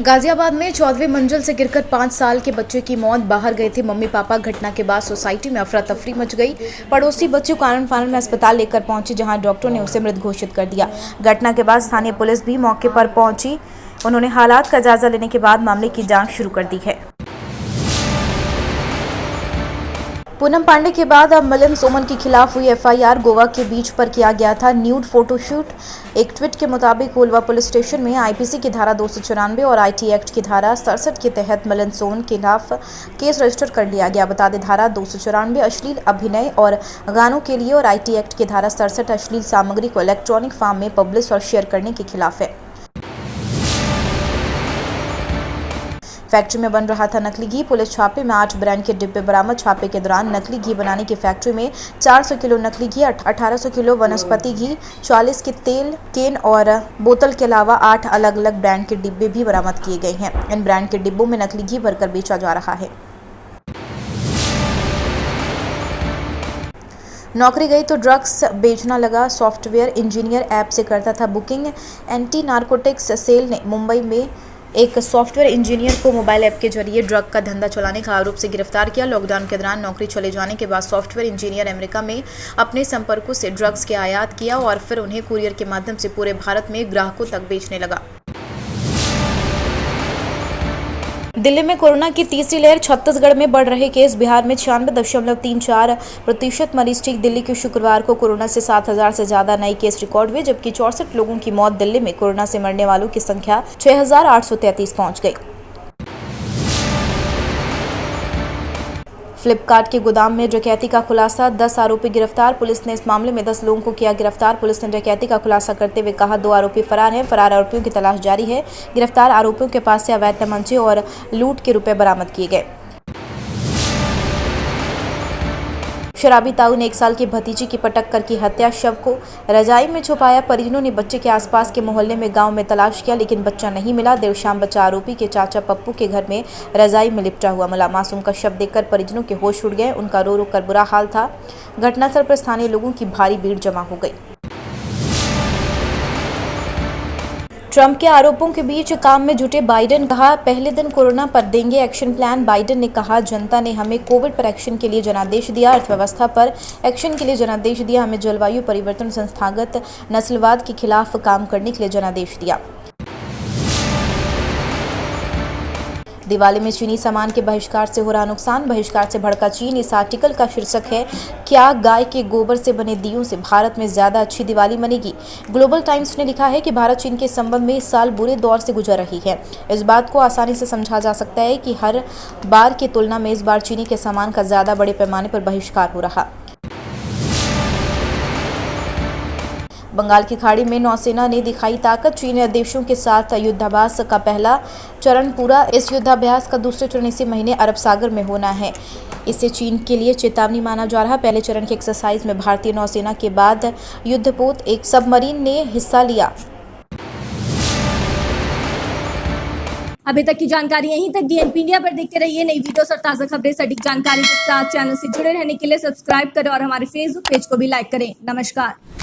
गाजियाबाद में 14वीं मंजिल से गिरकर 5 साल के बच्चे की मौत। बाहर गए थे मम्मी पापा। घटना के बाद सोसाइटी में अफरा तफरी मच गई। पड़ोसी बच्चे को आनन फानन में अस्पताल लेकर पहुंचे, जहां डॉक्टरों ने उसे मृत घोषित कर दिया। घटना के बाद स्थानीय पुलिस भी मौके पर पहुंची। उन्होंने हालात का जायजा लेने के बाद मामले की जांच शुरू कर दी है। पूनम पांडे के बाद अब मिलिंद सोमन के खिलाफ हुई एफआईआर। गोवा के बीच पर किया गया था न्यूड फोटोशूट। एक ट्वीट के मुताबिक कोलवा पुलिस स्टेशन में आईपीसी की धारा 294 और आईटी एक्ट की धारा 67 के तहत मिलिंद सोमन के खिलाफ केस रजिस्टर कर लिया गया। बता दें, धारा 294 अश्लील अभिनय और गानों के लिए और आईटी एक्ट की धारा 67 अश्लील सामग्री को इलेक्ट्रॉनिक फॉर्म में पब्लिश और शेयर करने के खिलाफ है। फैक्ट्री में बन रहा था नकली घी। पुलिस छापे में 8 ब्रांड के डिब्बे बरामद। छापे के दौरान नकली घी बनाने की फैक्ट्री में 400 किलो नकली घी, 1800 किलो वनस्पति घी, 40 के तेल केन और बोतल के अलावा 8 अलग अलग ब्रांड के डिब्बे भी बरामद किए गए हैं। इन ब्रांड के डिब्बों में नकली घी भरकर बेचा जा रहा है। नौकरी गई तो ड्रग्स बेचना लगा। सॉफ्टवेयर इंजीनियर ऐप से करता था बुकिंग। एंटी नारकोटिक्स सेल ने मुंबई में एक सॉफ्टवेयर इंजीनियर को मोबाइल ऐप के जरिए ड्रग का धंधा चलाने का आरोप से गिरफ्तार किया। लॉकडाउन के दौरान नौकरी चले जाने के बाद सॉफ्टवेयर इंजीनियर अमेरिका में अपने संपर्कों से ड्रग्स के आयात किया और फिर उन्हें कुरियर के माध्यम से पूरे भारत में ग्राहकों तक बेचने लगा। दिल्ली में कोरोना की तीसरी लहर। छत्तीसगढ़ में बढ़ रहे केस। बिहार में 96.34% मरीज ठीक। दिल्ली के शुक्रवार को कोरोना से 7,000 से ज्यादा नए केस रिकॉर्ड हुए, जबकि 64 लोगों की मौत। दिल्ली में कोरोना से मरने वालों की संख्या 6,833 पहुंच गई। फ्लिपकार्ट के गोदाम में डकैती का खुलासा। 10 आरोपी गिरफ्तार। पुलिस ने इस मामले में 10 लोगों को किया गिरफ्तार। पुलिस ने डकैती का खुलासा करते हुए कहा, 2 आरोपी फरार हैं। फरार आरोपियों की तलाश जारी है। गिरफ्तार आरोपियों के पास से अवैध तमंचे और लूट के रुपए बरामद किए गए। शराबी ताऊ ने 1 साल की भतीजी की पटक कर की हत्या। शव को रजाई में छुपाया। परिजनों ने बच्चे के आसपास के मोहल्ले में गांव में तलाश किया, लेकिन बच्चा नहीं मिला। देर शाम बच्चा आरोपी के चाचा पप्पू के घर में रजाई में लिपटा हुआ मिला। मासूम का शव देखकर परिजनों के होश उड़ गए। उनका रो रो कर बुरा हाल था। घटनास्थल पर स्थानीय लोगों की भारी भीड़ जमा हो गई। ट्रंप के आरोपों के बीच काम में जुटे बाइडेन। कहा, पहले दिन कोरोना पर देंगे एक्शन प्लान। बाइडेन ने कहा, जनता ने हमें कोविड पर एक्शन के लिए जनादेश दिया, अर्थव्यवस्था पर एक्शन के लिए जनादेश दिया, हमें जलवायु परिवर्तन, संस्थागत नस्लवाद के खिलाफ काम करने के लिए जनादेश दिया। दिवाली में चीनी सामान के बहिष्कार से हो रहा नुकसान। बहिष्कार से भड़का चीन। इस आर्टिकल का शीर्षक है, क्या गाय के गोबर से बने दियों से भारत में ज्यादा अच्छी दिवाली मनेगी। ग्लोबल टाइम्स ने लिखा है कि भारत चीन के संबंध में इस साल बुरे दौर से गुजर रही है। इस बात को आसानी से समझा जा सकता है कि हर बार की तुलना में इस बार चीनी के सामान का ज्यादा बड़े पैमाने पर बहिष्कार हो रहा। बंगाल की खाड़ी में नौसेना ने दिखाई ताकत। चीनी देशों के साथ युद्धाभ्यास का पहला चरण पूरा। इस युद्धाभ्यास का दूसरा चरण इसी महीने अरब सागर में होना है। इसे चीन के लिए चेतावनी माना जा रहा है। पहले चरण की एक्सरसाइज में भारतीय नौसेना के बाद युद्धपोत एक सबमरीन ने हिस्सा लिया। अभी तक की जानकारी यहीं तक। डीएनपी इंडिया पर देखते रहिए नई वीडियोस और ताज़ा खबरें सटीक जानकारी के साथ। चैनल से जुड़े रहने के लिए सब्सक्राइब करें और हमारे फेसबुक पेज को भी लाइक करें। नमस्कार।